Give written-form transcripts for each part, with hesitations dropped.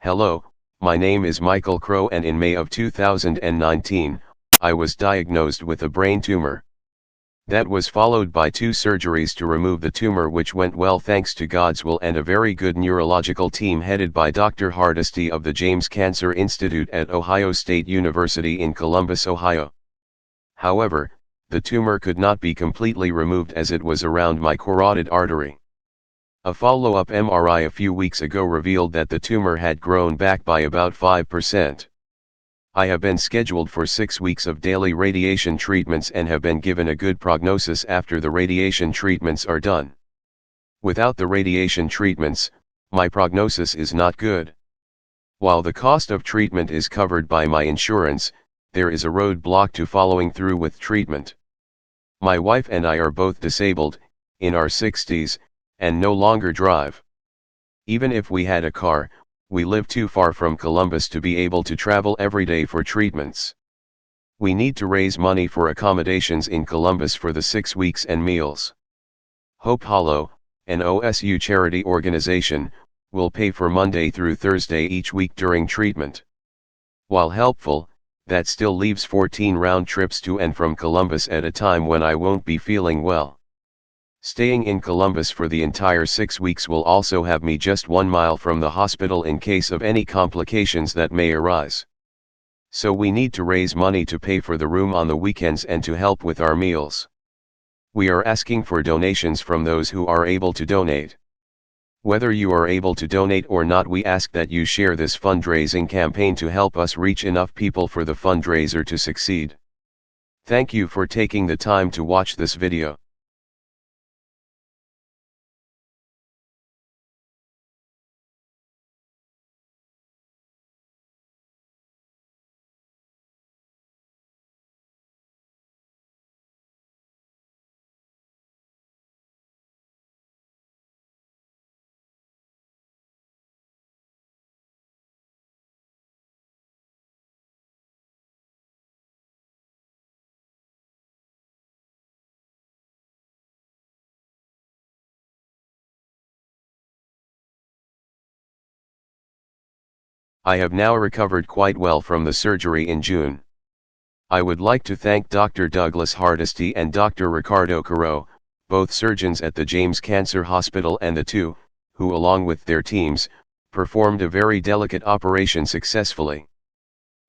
Hello, my name is Michael Crow, and in May of 2019, I was diagnosed with a brain tumor. That was followed by 2 surgeries to remove the tumor, which went well thanks to God's will and a very good neurological team headed by Dr. Hardesty of the James Cancer Institute at Ohio State University in Columbus, Ohio. However, the tumor could not be completely removed as it was around my carotid artery. A follow-up MRI a few weeks ago revealed that the tumor had grown back by about 5%. I have been scheduled for 6 weeks of daily radiation treatments and have been given a good prognosis after the radiation treatments are done. Without the radiation treatments, my prognosis is not good. While the cost of treatment is covered by my insurance, there is a roadblock to following through with treatment. My wife and I are both disabled, in our 60s, and no longer drive. Even if we had a car, we live too far from Columbus to be able to travel every day for treatments. We need to raise money for accommodations in Columbus for the 6 weeks and meals. Hope Hollow, an OSU charity organization, will pay for Monday through Thursday each week during treatment. While helpful, that still leaves 14 round trips to and from Columbus at a time when I won't be feeling well. Staying in Columbus for the entire 6 weeks will also have me just 1 mile from the hospital in case of any complications that may arise. So we need to raise money to pay for the room on the weekends and to help with our meals. We are asking for donations from those who are able to donate. Whether you are able to donate or not, we ask that you share this fundraising campaign to help us reach enough people for the fundraiser to succeed. Thank you for taking the time to watch this video. I have now recovered quite well from the surgery in June. I would like to thank Dr. Douglas Hardesty and Dr. Ricardo Caro, both surgeons at the James Cancer Hospital, and the 2, who along with their teams, performed a very delicate operation successfully.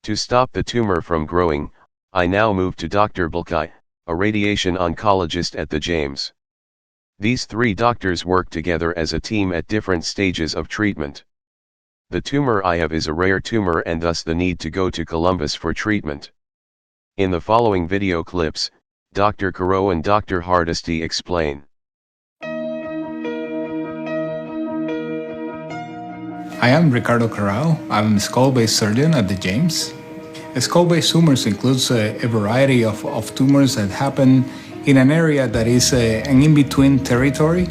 To stop the tumor from growing, I now move to Dr. Bulkai, a radiation oncologist at the James. These 3 doctors work together as a team at different stages of treatment. The tumor I have is a rare tumor and thus the need to go to Columbus for treatment. In the following video clips, Dr. Caro and Dr. Hardesty explain. I am Ricardo Caro. I'm a skull-based surgeon at the James. Skull-based tumors includes a variety of tumors that happen in an area that is an in-between territory,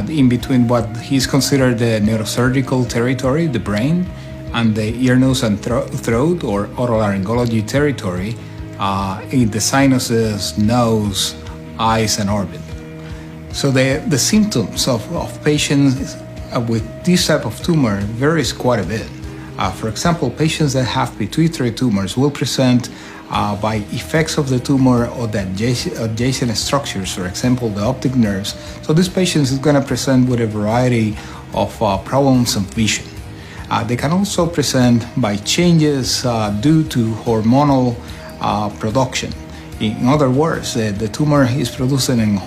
in between what is considered the neurosurgical territory, the brain, and the ear, nose, and throat or otolaryngology territory, in the sinuses, nose, eyes, and orbit. So the symptoms of patients with this type of tumor varies quite a bit. For example, patients that have pituitary tumors will present by effects of the tumor or the adjacent structures, for example, the optic nerves. So this patient is going to present with a variety of problems of vision. They can also present by changes due to hormonal production. In other words, the tumor is producing a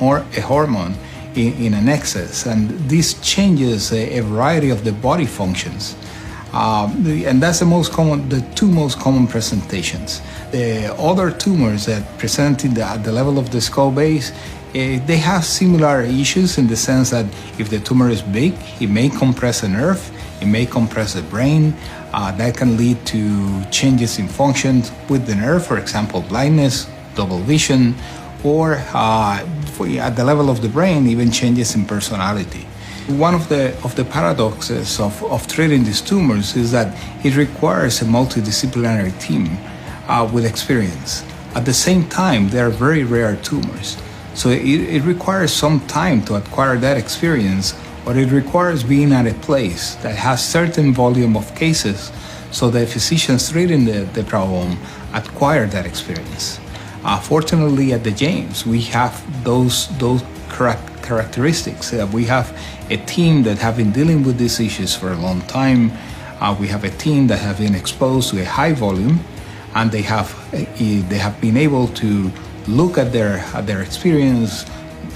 hormone in an excess, and this changes a variety of the body functions. And that's the 2 most common presentations. The other tumors that present at the level of the skull base, they have similar issues in the sense that if the tumor is big, it may compress a nerve, it may compress the brain. That can lead to changes in function with the nerve, for example, blindness, double vision, or at the level of the brain, even changes in personality. One of the paradoxes of treating these tumors is that it requires a multidisciplinary team with experience. At the same time, they are very rare tumors. So it requires some time to acquire that experience but it requires being at a place that has certain volume of cases so the physicians treating the problem acquire that experience. Fortunately, at the James, we have those characteristics. We have a team that have been dealing with these issues for a long time. We have a team that have been exposed to a high volume, and they have been able to look at their experience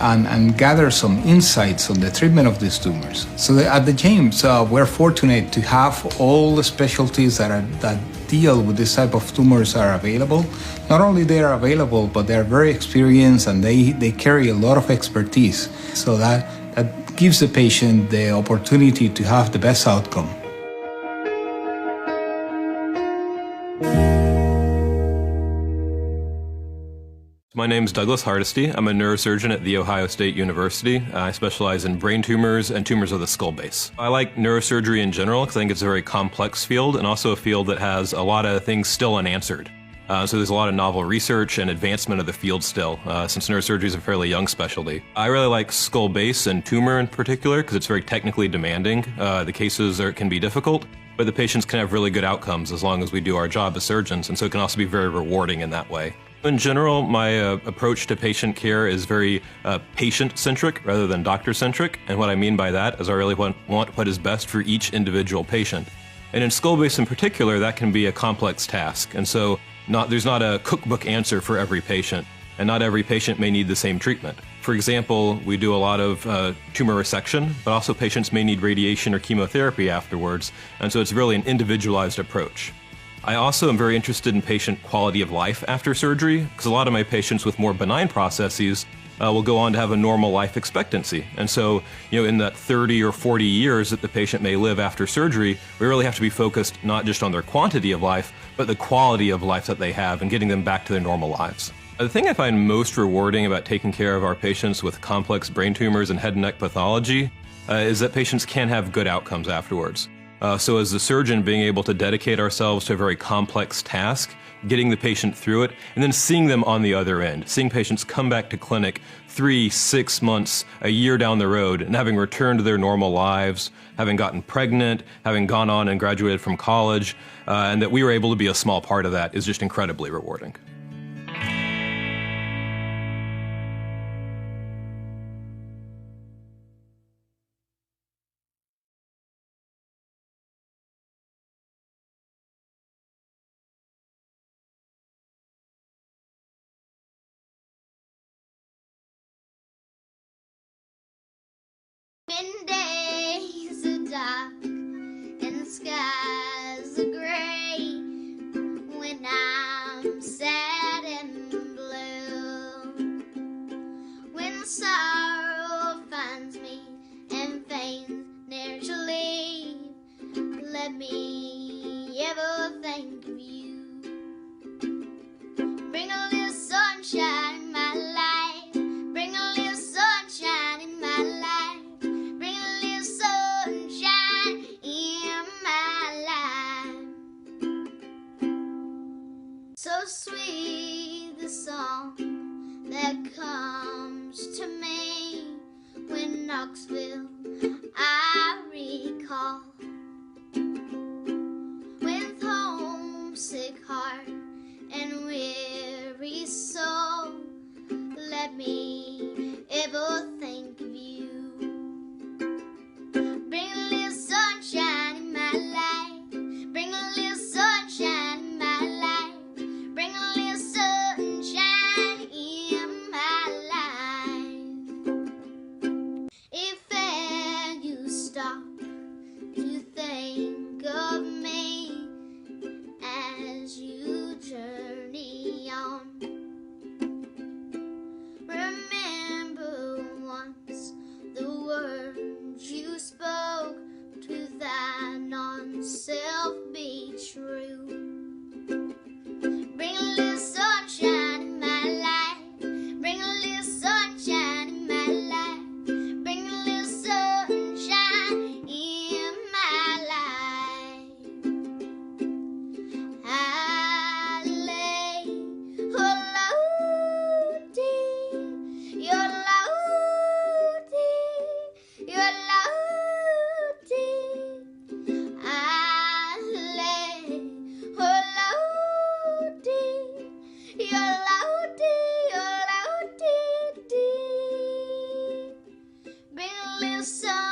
and gather some insights on the treatment of these tumors. So at the James, we're fortunate to have all the specialties that deal with this type of tumors are available. Not only they are available, but they're very experienced and they carry a lot of expertise. So that gives the patient the opportunity to have the best outcome. My name is Douglas Hardesty. I'm a neurosurgeon at The Ohio State University. I specialize in brain tumors and tumors of the skull base. I like neurosurgery in general because I think it's a very complex field and also a field that has a lot of things still unanswered. So there's a lot of novel research and advancement of the field still, since neurosurgery is a fairly young specialty. I really like skull base and tumor in particular because it's very technically demanding. The cases can be difficult, but the patients can have really good outcomes as long as we do our job as surgeons, and so it can also be very rewarding in that way. In general, my approach to patient care is very patient-centric rather than doctor-centric, and what I mean by that is I really want what is best for each individual patient. And in skull base in particular, that can be a complex task, and so there's not a cookbook answer for every patient, and not every patient may need the same treatment. For example, we do a lot of tumor resection, but also patients may need radiation or chemotherapy afterwards, and so it's really an individualized approach. I also am very interested in patient quality of life after surgery, because a lot of my patients with more benign processes will go on to have a normal life expectancy. And so, in that 30 or 40 years that the patient may live after surgery, we really have to be focused not just on their quantity of life, but the quality of life that they have and getting them back to their normal lives. The thing I find most rewarding about taking care of our patients with complex brain tumors and head and neck pathology is that patients can have good outcomes afterwards. So as the surgeon, being able to dedicate ourselves to a very complex task, getting the patient through it, and then seeing them on the other end, seeing patients come back to clinic 3, 6 months, a year down the road, and having returned to their normal lives, having gotten pregnant, having gone on and graduated from college, and that we were able to be a small part of that is just incredibly rewarding. When days are dark and skies are gray, when I'm sad and blue, when sorrow finds me and feigns ne'er to leave, let me ever think of you. Bring a little sunshine in my life, bring a little sunshine in my life. So sweet the song that comes to me when Knoxville I recall, with homesick Bring a little sun.